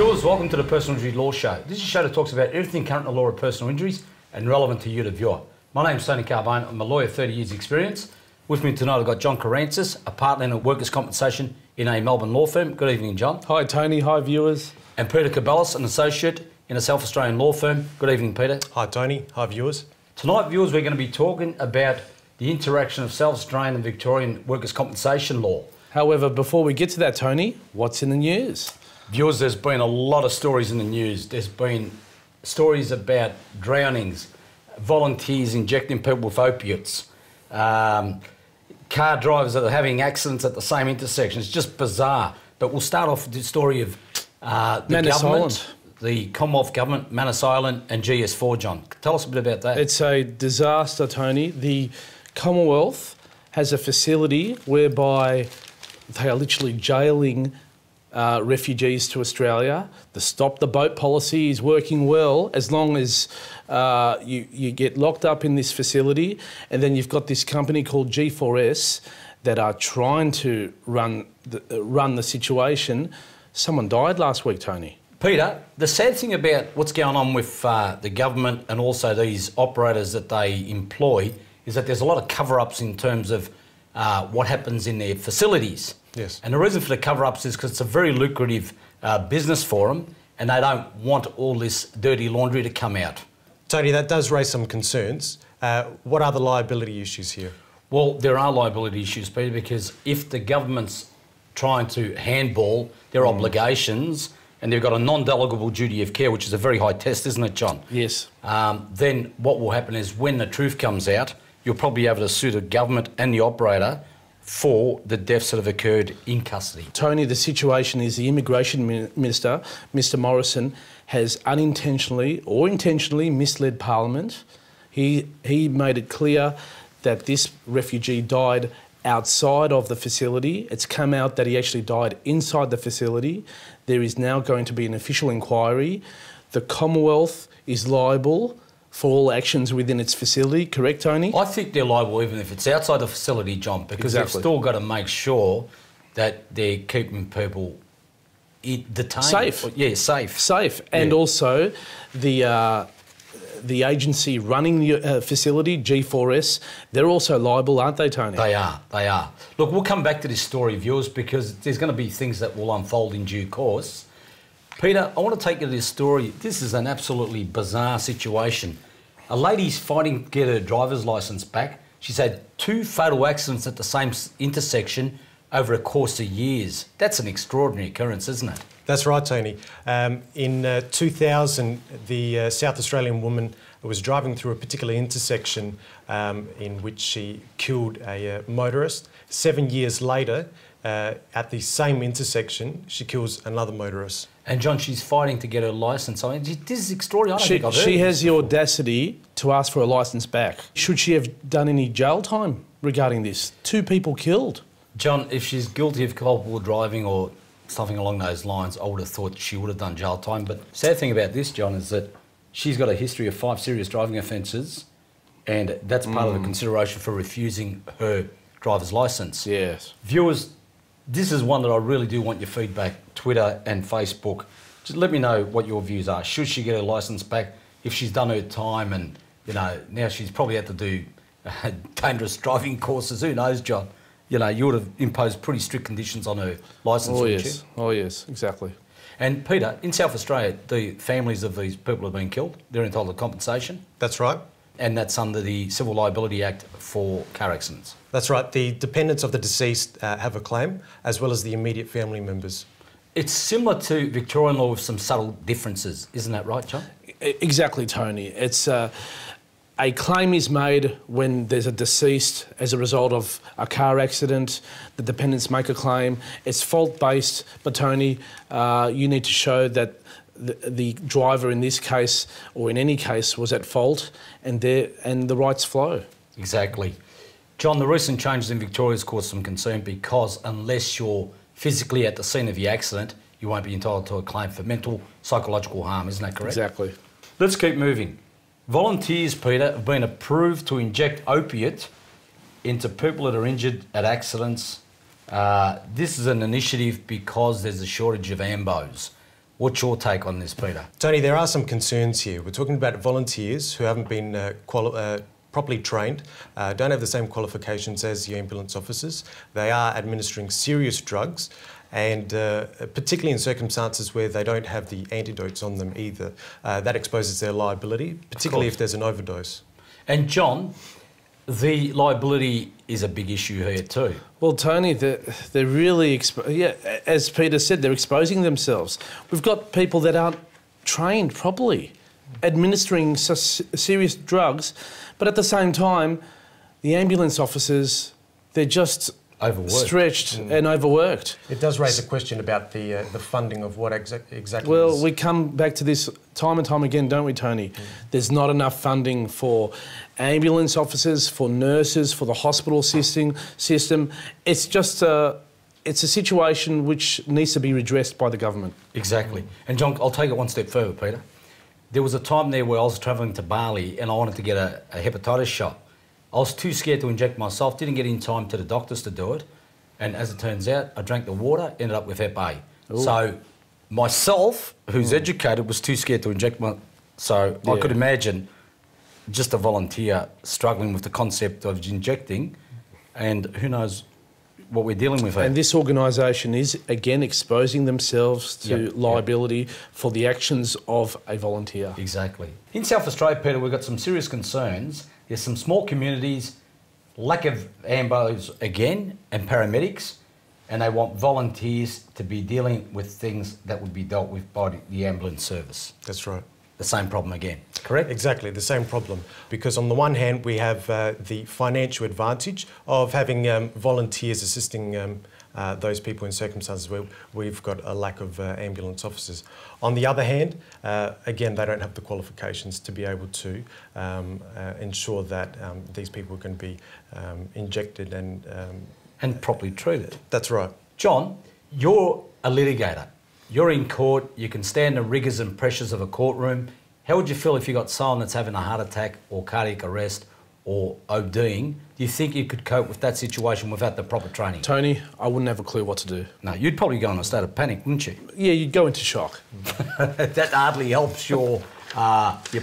Viewers, welcome to the Personal Injury Law Show. This is a show that talks about everything current in the law of personal injuries and relevant to you, the viewer. My name's Tony Carbone. I'm a lawyer, 30 years experience. With me tonight I've got John Karantzis, a partner in workers' compensation in a Melbourne law firm. Good evening, John. Hi, Tony. Hi, viewers. And Peter Kourbelis, an associate in a South Australian law firm. Good evening, Peter. Hi, Tony. Hi, viewers. Tonight, viewers, we're going to be talking about the interaction of South Australian and Victorian workers' compensation law. However, before we get to that, Tony, what's in the news? Viewers, there's been a lot of stories in the news. There's been stories about drownings, volunteers injecting people with opiates, car drivers that are having accidents at the same intersection. It's just bizarre. But we'll start off with the story of the government, the Commonwealth Government, Manus Island and GS4, John. Tell us a bit about that. It's a disaster, Tony. The Commonwealth has a facility whereby they are literally jailing refugees to Australia. The Stop the Boat policy is working well as long as you get locked up in this facility, and then you've got this company called G4S that are trying to run the situation. Someone died last week, Tony. Peter, the sad thing about what's going on with the government and also these operators that they employ is that there's a lot of cover-ups in terms of what happens in their facilities. Yes. And the reason for the cover-ups is because it's a very lucrative business for them and they don't want all this dirty laundry to come out. Tony, that does raise some concerns. What are the liability issues here? Well, there are liability issues, Peter, because if the government's trying to handball their obligations and they've got a non-delegable duty of care, which is a very high test, isn't it, John? Yes. Then what will happen is when the truth comes out, you'll probably be able to sue the government and the operator for the deaths that have occurred in custody. Tony, the situation is the Immigration Minister, Mr Morrison, has unintentionally or intentionally misled Parliament. He made it clear that this refugee died outside of the facility. It's come out that he actually died inside the facility. There is now going to be an official inquiry. The Commonwealth is liable for all actions within its facility, correct, Tony? I think they're liable even if it's outside the facility, John, because they've still got to make sure that they're keeping people detained. Safe. Yeah, safe. Safe. And also the agency running the facility, G4S, they're also liable, aren't they, Tony? They are. Look, we'll come back to this story, viewers, because there's going to be things that will unfold in due course. Peter, I want to take you to this story. This is an absolutely bizarre situation. A lady's fighting to get her driver's licence back. She's had 2 fatal accidents at the same intersection over a course of years. That's an extraordinary occurrence, isn't it? That's right, Tony. In 2000, the South Australian woman was driving through a particular intersection in which she killed a motorist. 7 years later, at the same intersection, she kills another motorist. And John, she's fighting to get her licence. I mean, this is extraordinary. She has the audacity to ask for her licence back. Should she have done any jail time regarding this? 2 people killed. John, if she's guilty of culpable driving or something along those lines, I would have thought she would have done jail time. But the sad thing about this, John, is that she's got a history of 5 serious driving offences, and that's part of the consideration for refusing her driver's licence. Yes. Viewers, this is one that I really do want your feedback, Twitter and Facebook. Just let me know what your views are. Should she get her licence back if she's done her time and, you know, now she's probably had to do dangerous driving courses? Who knows, John? You know, you would have imposed pretty strict conditions on her licence, wouldn't you? Oh, yes, exactly. And Peter, in South Australia, the families of these people have been killed. They're entitled to compensation. That's right. And that's under the Civil Liability Act for car accidents. That's right. The dependents of the deceased have a claim, as well as the immediate family members. It's similar to Victorian law with some subtle differences. Isn't that right, John? Exactly, Tony. It's a claim is made when there's a deceased as a result of a car accident. The dependents make a claim. It's fault-based, but Tony, you need to show that the driver in this case, or in any case, was at fault, and the rights flow. Exactly. John, the recent changes in Victoria has caused some concern because unless you're physically at the scene of the accident, you won't be entitled to a claim for mental, psychological harm. Isn't that correct? Exactly. Let's keep moving. Volunteers, Peter, have been approved to inject opiate into people that are injured at accidents. This is an initiative because there's a shortage of AMBOs. What's your take on this, Peter? Tony, there are some concerns here. We're talking about volunteers who haven't been properly trained, don't have the same qualifications as the ambulance officers. They are administering serious drugs, and particularly in circumstances where they don't have the antidotes on them either. That exposes their liability, particularly if there's an overdose. And John, the liability is a big issue here too. Well, Tony, they're really, as Peter said, they're exposing themselves. We've got people that aren't trained properly, administering serious drugs, but at the same time, the ambulance officers, they're just overworked. Stretched and overworked. It does raise a question about the funding of what exactly. Well, we come back to this time and time again, don't we, Tony? There's not enough funding for ambulance officers, for nurses, for the hospital system. It's just it's a situation which needs to be redressed by the government. Exactly. And John, I'll take it one step further, Peter. There was a time there where I was travelling to Bali and I wanted to get a hepatitis shot. I was too scared to inject myself, didn't get in time to the doctors to do it. And as it turns out, I drank the water, ended up with Hep A. Ooh. So myself, who's educated, was too scared to inject So I could imagine just a volunteer struggling with the concept of injecting, and who knows what we're dealing with here. And this organisation is, again, exposing themselves to liability for the actions of a volunteer. Exactly. In South Australia, Peter, we've got some serious concerns. There's some small communities, lack of ambos again, and paramedics, and they want volunteers to be dealing with things that would be dealt with by the ambulance service. That's right. The same problem again, correct? Exactly, the same problem. Because on the one hand, we have the financial advantage of having volunteers assisting those people in circumstances where we've got a lack of ambulance officers. On the other hand, again, they don't have the qualifications to be able to ensure that these people can be injected and properly treated. That's right. John, you're a litigator. You're in court, you can stand the rigours and pressures of a courtroom. How would you feel if you got someone that's having a heart attack or cardiac arrest or ODing? Do you think you could cope with that situation without the proper training? Tony, I wouldn't have a clue what to do. No, you'd probably go in a state of panic, wouldn't you? Yeah, you'd go into shock. That hardly helps your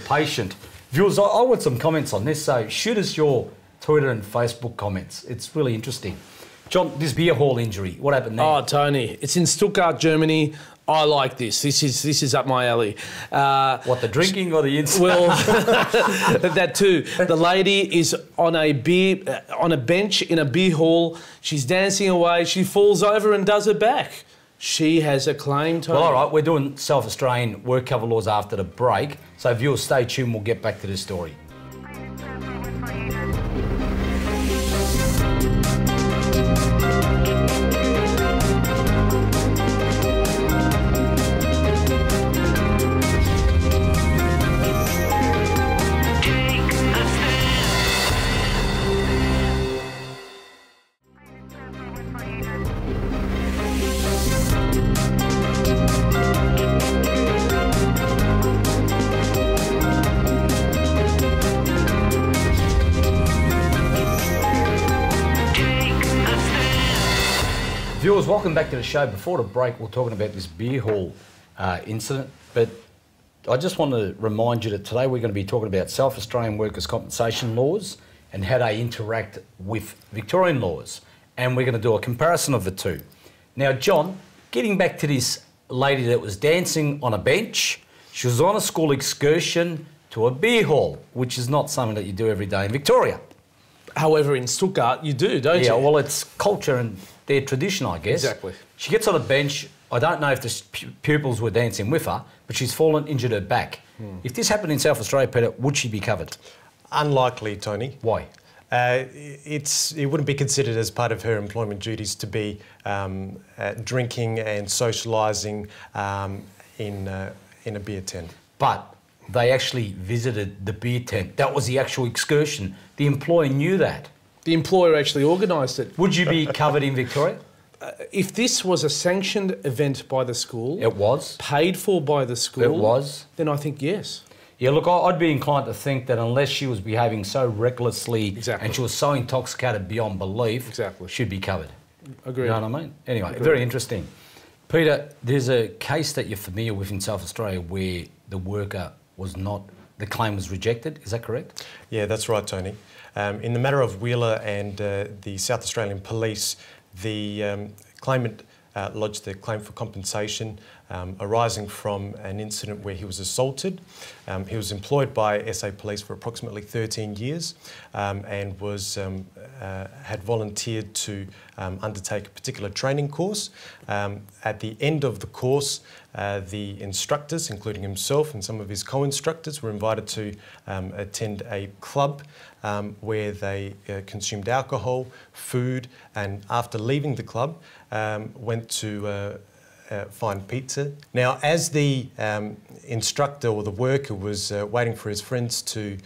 patient. Viewers, I want some comments on this, so shoot us your Twitter and Facebook comments. It's really interesting. John, this beer hall injury, what happened there? Oh, Tony, it's in Stuttgart, Germany. I like this. This is up my alley. What, the drinking or the incident? Well, that too. The lady is on a bench in a beer hall. She's dancing away. She falls over and does her back. She has a claim, Tony. Well, all right, we're doing South Australian work cover laws after the break. So viewers, stay tuned. We'll get back to this story. Viewers, welcome back to the show. Before the break, we're talking about this beer hall incident, but I just want to remind you that today we're going to be talking about South Australian workers' compensation laws and how they interact with Victorian laws, and we're going to do a comparison of the two. Now, John, getting back to this lady that was dancing on a bench, she was on a school excursion to a beer hall, which is not something that you do every day in Victoria. However, in Stuttgart, you do, don't you? Yeah, well, it's culture and their tradition, I guess. Exactly. She gets on a bench. I don't know if the pupils were dancing with her, but she's fallen, injured her back. If this happened in South Australia, Peter, would she be covered? Unlikely, Tony. Why? It wouldn't be considered as part of her employment duties to be drinking and socialising in a beer tent. But they actually visited the beer tent. That was the actual excursion. The employer knew that. The employer actually organised it. Would you be covered in Victoria? If this was a sanctioned event by the school... It was. ...paid for by the school... It was. ...then I think yes. Yeah, look, I'd be inclined to think that unless she was behaving so recklessly exactly. and she was so intoxicated beyond belief, exactly. she'd be covered. Agreed. You know what I mean? Anyway, Agreed. Very interesting. Peter, there's a case that you're familiar with in South Australia where the worker was not, the claim was rejected, is that correct? Yeah, that's right, Tony. In the matter of Wheeler and the South Australian Police, the claimant lodged a claim for compensation arising from an incident where he was assaulted. He was employed by SA Police for approximately 13 years and was had volunteered to undertake a particular training course. At the end of the course, the instructors, including himself and some of his co-instructors, were invited to attend a club where they consumed alcohol, food, and after leaving the club, went to find pizza. Now, as the instructor or the worker was waiting for his friends to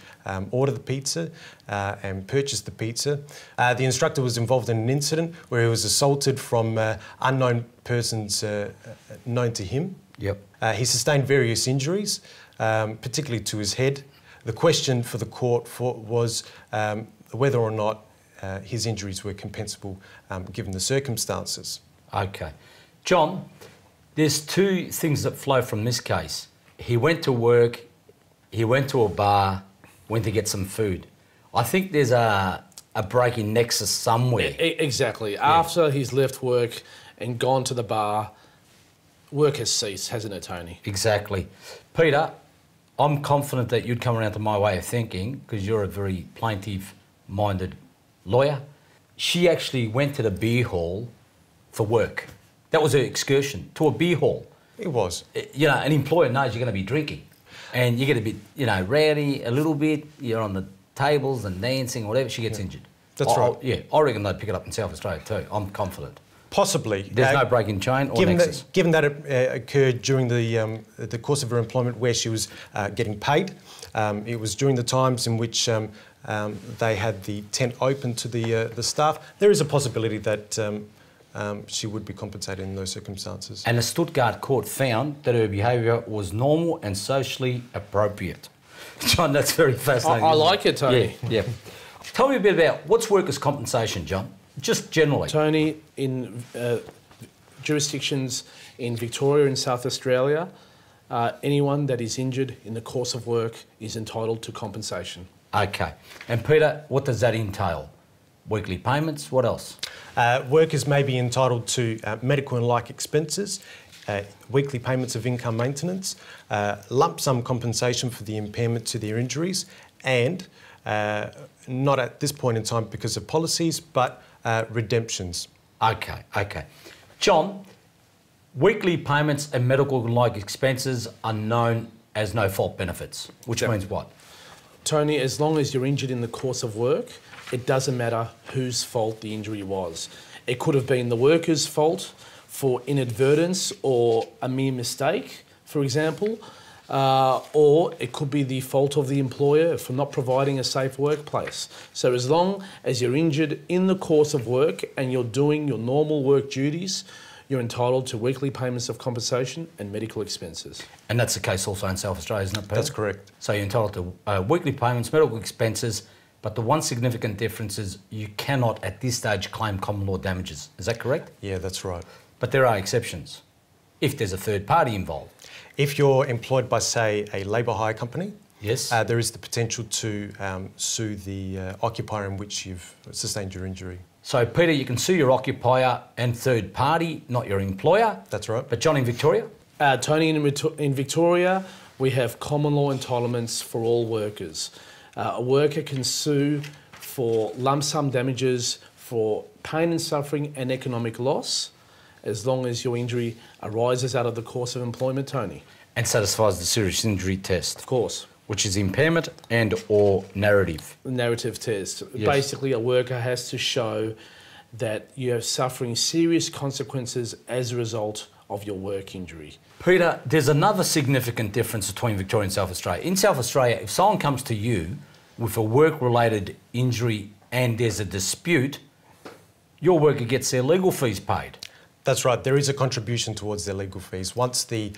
order the pizza and purchase the pizza, the instructor was involved in an incident where he was assaulted from unknown persons known to him. Yep. He sustained various injuries, particularly to his head. The question for the court was whether or not his injuries were compensable given the circumstances. Okay. John, there's two things that flow from this case. He went to work, he went to a bar, went to get some food. I think there's a breaking nexus somewhere. Exactly. Yeah. After he's left work and gone to the bar, work has ceased, hasn't it, Tony? Exactly. Peter, I'm confident that you'd come around to my way of thinking because you're a very plaintive-minded lawyer. She actually went to the beer hall for work. That was her excursion, to a beer hall. It was. You know, an employer knows you're going to be drinking and you get a bit, you know, rowdy a little bit, you're on the tables and dancing, whatever, she gets injured. That's right. Yeah, I reckon they'd pick it up in South Australia too. I'm confident. Possibly. There's no break in chain or nexus. Given that it occurred during the course of her employment where she was getting paid, it was during the times in which they had the tent open to the staff, there is a possibility that she would be compensated in those circumstances. And the Stuttgart court found that her behaviour was normal and socially appropriate. John, that's very fascinating. I like it, Tony. Yeah. Tell me a bit about what's workers' compensation, John? Just generally. Tony, in jurisdictions in Victoria and South Australia, anyone that is injured in the course of work is entitled to compensation. Okay. And Peter, what does that entail? Weekly payments, what else? Workers may be entitled to medical and like expenses, weekly payments of income maintenance, lump sum compensation for the impairment to their injuries, and not at this point in time because of policies, but redemptions. Okay. John, weekly payments and medical and like expenses are known as no-fault benefits, which means what? Tony, as long as you're injured in the course of work, it doesn't matter whose fault the injury was. It could have been the worker's fault for inadvertence or a mere mistake, for example, or it could be the fault of the employer for not providing a safe workplace. So as long as you're injured in the course of work and you're doing your normal work duties, you're entitled to weekly payments of compensation and medical expenses. And that's the case also in South Australia, isn't it, Peter? That's correct. So you're entitled to weekly payments, medical expenses, but the one significant difference is you cannot at this stage claim common law damages. Is that correct? Yeah, that's right. But there are exceptions if there's a third party involved. If you're employed by, say, a labour hire company, yes, there is the potential to sue the occupier in which you've sustained your injury. So, Peter, you can sue your occupier and third party, not your employer. That's right. But John, in Victoria? Tony, in Victoria, we have common law entitlements for all workers. A worker can sue for lump sum damages for pain and suffering and economic loss, as long as your injury arises out of the course of employment, Tony. And satisfies the serious injury test. Of course. Which is impairment and or narrative. The narrative test. Yes. Basically, a worker has to show that you're suffering serious consequences as a result of your work injury. Peter, there's another significant difference between Victoria and South Australia. In South Australia, if someone comes to you with a work-related injury and there's a dispute, your worker gets their legal fees paid. That's right. There is a contribution towards their legal fees. Once the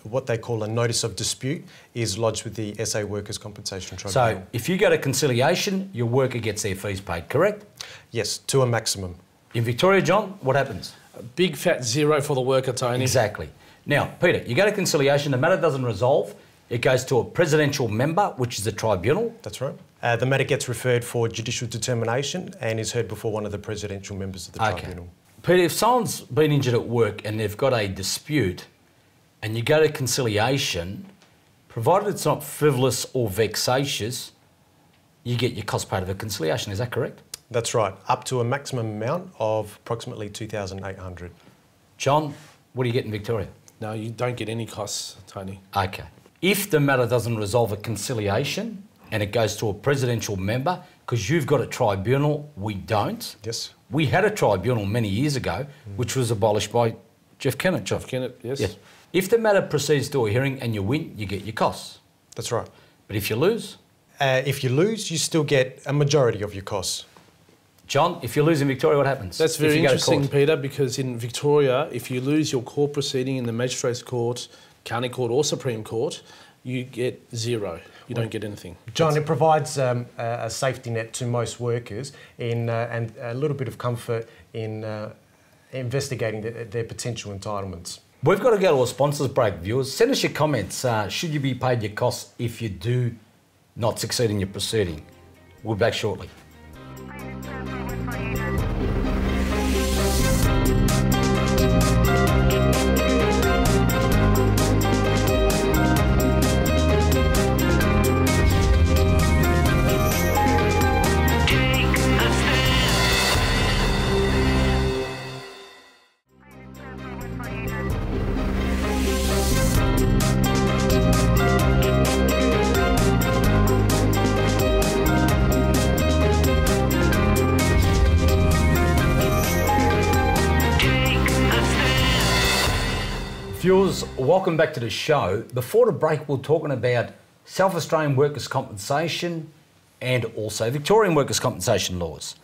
what they call a notice of dispute is lodged with the SA Workers' Compensation Tribunal. So if you go to conciliation, your worker gets their fees paid, correct? Yes, to a maximum. In Victoria, John, what happens? A big fat zero for the worker, Tony. Exactly. Now, Peter, you go to conciliation, the matter doesn't resolve, it goes to a presidential member, which is a tribunal. That's right. The matter gets referred for judicial determination and is heard before one of the presidential members of the tribunal. Peter, if someone's been injured at work and they've got a dispute and you go to conciliation, provided it's not frivolous or vexatious, you get your cost paid of a conciliation. Is that correct? That's right. Up to a maximum amount of approximately $2,800. John, what do you get in Victoria? No, you don't get any costs, Tony. Okay. If the matter doesn't resolve at conciliation and it goes to a presidential member, because you've got a tribunal, we don't. Yes. We had a tribunal many years ago, which was abolished by Jeff Kennett. Jeff Kennett, yes. Yes. If the matter proceeds to a hearing and you win, you get your costs. That's right. But if you lose? If you lose, you still get a majority of your costs. John, if you lose in Victoria, what happens? That's very interesting, Peter, because in Victoria, if you lose your court proceeding in the Magistrates Court, County Court or Supreme Court, you get zero. You don't get anything. John, it provides a safety net to most workers and a little bit of comfort in investigating their potential entitlements. We've got to go to a sponsors break, viewers. Send us your comments. Should you be paid your costs if you do not succeed in your proceeding? We'll be back shortly. Viewers, welcome back to the show. Before the break, we're talking about South Australian workers' compensation and also Victorian workers' compensation laws.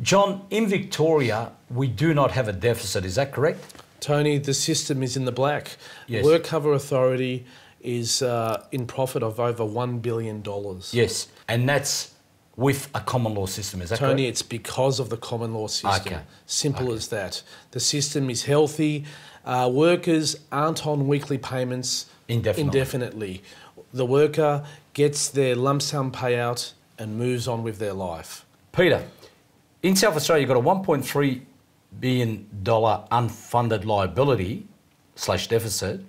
John, in Victoria, we do not have a deficit, is that correct? Tony, the system is in the black. Yes. Work Cover Authority is in profit of over $1 billion. Yes, and that's with a common law system, is that Tony, correct? it's because of the common law system. Okay. Simple as that. The system is healthy. Workers aren't on weekly payments indefinitely. The worker gets their lump sum payout and moves on with their life. Peter, in South Australia, you've got a $1.3 billion unfunded liability / deficit.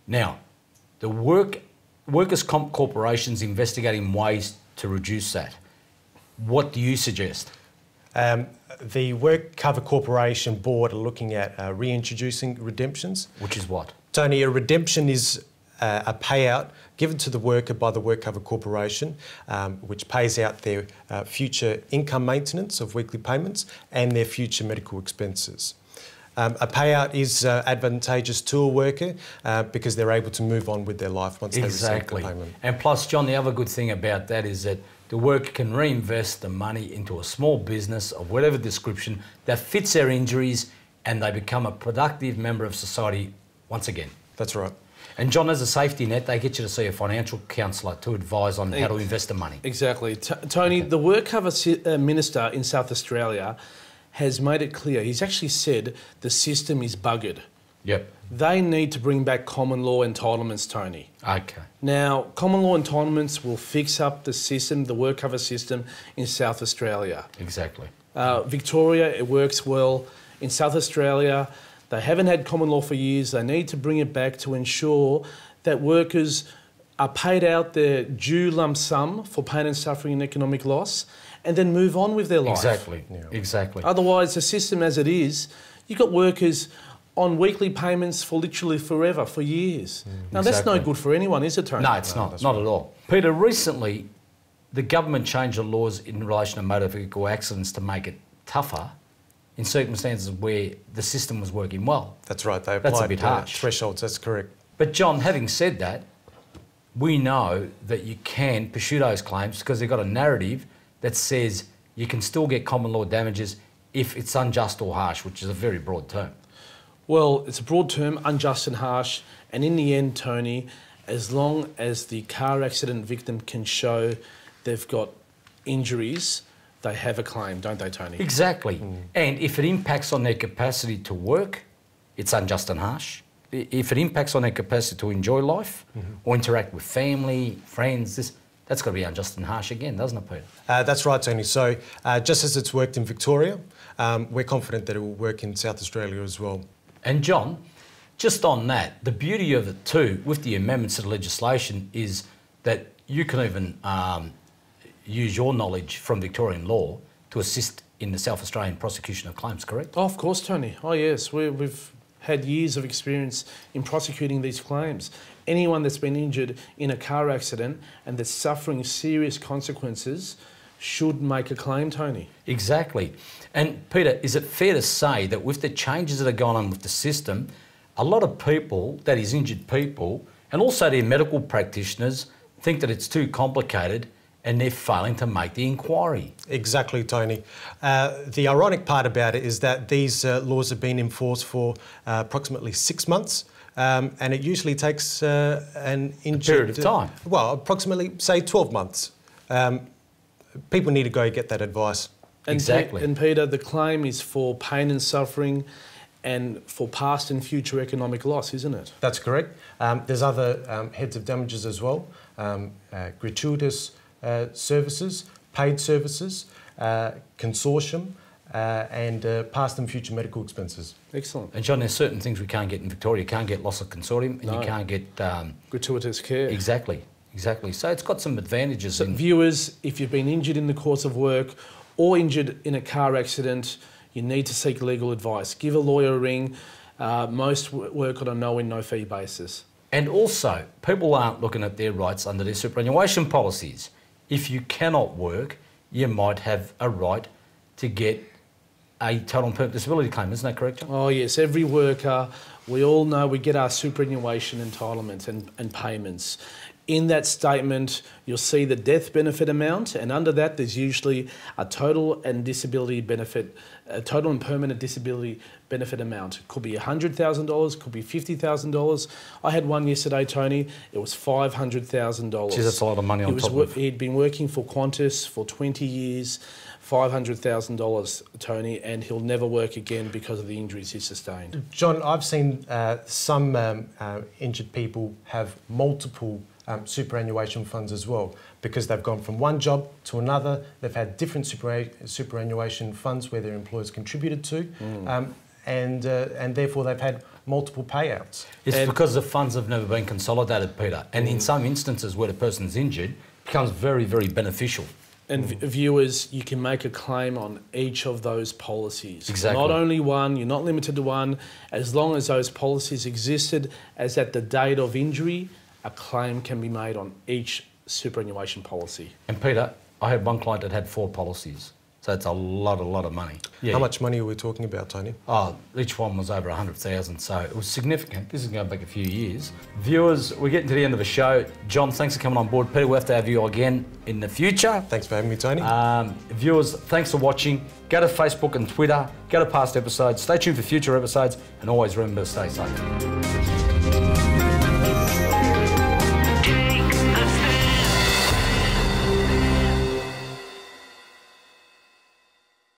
Now, the workers' comp corporation's investigating ways to reduce that. What do you suggest? The Work Cover Corporation Board are looking at reintroducing redemptions. Which is what? Tony, a redemption is a payout given to the worker by the Work Cover Corporation, which pays out their future income maintenance of weekly payments and their future medical expenses. A payout is advantageous to a worker because they're able to move on with their life once they receive the payment. And plus, John, the other good thing about that is that the worker can reinvest the money into a small business of whatever description that fits their injuries and they become a productive member of society once again. That's right. And John, as a safety net, they get you to see a financial counsellor to advise on how to invest the money. Exactly. Tony, the Work Cover Minister in South Australia has made it clear. He's actually said the system is buggered. Yep. They need to bring back common law entitlements, Tony. Okay. Now, common law entitlements will fix up the system, the work cover system in South Australia. Exactly. Victoria, it works well. In South Australia, they haven't had common law for years. They need to bring it back to ensure that workers are paid out their due lump sum for pain and suffering and economic loss and then move on with their life. Exactly. Yeah. Exactly. Otherwise, the system as it is, you've got workers on weekly payments for literally forever, for years. Now, that's no good for anyone, is it, Tony? No, it's not at all. Peter, recently, the government changed the laws in relation to motor vehicle accidents to make it tougher in circumstances where the system was working well. That's right. They That's a applied bit harsh. thresholds, that's correct. But John, having said that, we know that you can pursue those claims because they've got a narrative that says you can still get common law damages if it's unjust or harsh, which is a very broad term. Well, it's a broad term, unjust and harsh, and in the end, Tony, as long as the car accident victim can show they've got injuries they have a claim, don't they, Tony? Exactly. And if it impacts on their capacity to work, it's unjust and harsh. If it impacts on their capacity to enjoy life or interact with family, friends, that's got to be unjust and harsh again, doesn't it, Peter? That's right, Tony. So just as it's worked in Victoria, we're confident that it will work in South Australia as well. And John, just on that, the beauty of it too, with the amendments to the legislation, is that you can even use your knowledge from Victorian law to assist in the South Australian prosecution of claims, correct? Oh, of course, Tony. Oh, yes. We've had years of experience in prosecuting these claims. Anyone that's been injured in a car accident and that's suffering serious consequences should make a claim, Tony. Exactly. And Peter, is it fair to say that with the changes that are going on with the system, a lot of people, that is injured people, and also their medical practitioners, think that it's too complicated and they're failing to make the inquiry? Exactly, Tony. The ironic part about it is that these laws have been enforced for approximately 6 months. And it usually takes an injured... period of time. Well, approximately, say, 12 months. People need to go get that advice. Exactly. And Peter, the claim is for pain and suffering and for past and future economic loss, isn't it? That's correct. There's other heads of damages as well. Gratuitous services, paid services, consortium, and past and future medical expenses. Excellent. And John, there's certain things we can't get in Victoria. You can't get loss of consortium, and you can't get... gratuitous care. Exactly. So it's got some advantages. So viewers, if you've been injured in the course of work or injured in a car accident, you need to seek legal advice. Give a lawyer a ring. Most work on a no-win, no-fee basis. And also, people aren't looking at their rights under their superannuation policies. If you cannot work, you might have a right to get a total and permanent disability claim. Isn't that correct, John? Oh, yes. Every worker, we all know we get our superannuation entitlements and payments. In that statement, you'll see the death benefit amount, and under that, there's usually a total and disability benefit, a total and permanent disability benefit amount. It could be $100,000, could be $50,000. I had one yesterday, Tony. It was $500,000. Geez, that's a lot of money on top of... He'd been working for Qantas for 20 years, $500,000, Tony, and he'll never work again because of the injuries he sustained. John, I've seen some injured people have multiple superannuation funds as well, because they've gone from one job to another. They've had different superannuation funds where their employers contributed to, and therefore they've had multiple payouts. It's because the funds have never been consolidated, Peter, and in some instances where the person's injured, it becomes very, very beneficial. And viewers, you can make a claim on each of those policies. Exactly. Not only one, you're not limited to one. As long as those policies existed as at the date of injury, a claim can be made on each superannuation policy. And Peter, I had one client that had 4 policies. So it's a lot of money. Yeah. How much money are we talking about, Tony? Oh, each one was over 100,000, so it was significant. This is going back a few years. Viewers, we're getting to the end of the show. John, thanks for coming on board. Peter, we'll have to have you again in the future. Thanks for having me, Tony. Viewers, thanks for watching. Go to Facebook and Twitter. Go to past episodes. Stay tuned for future episodes. And always remember to stay safe.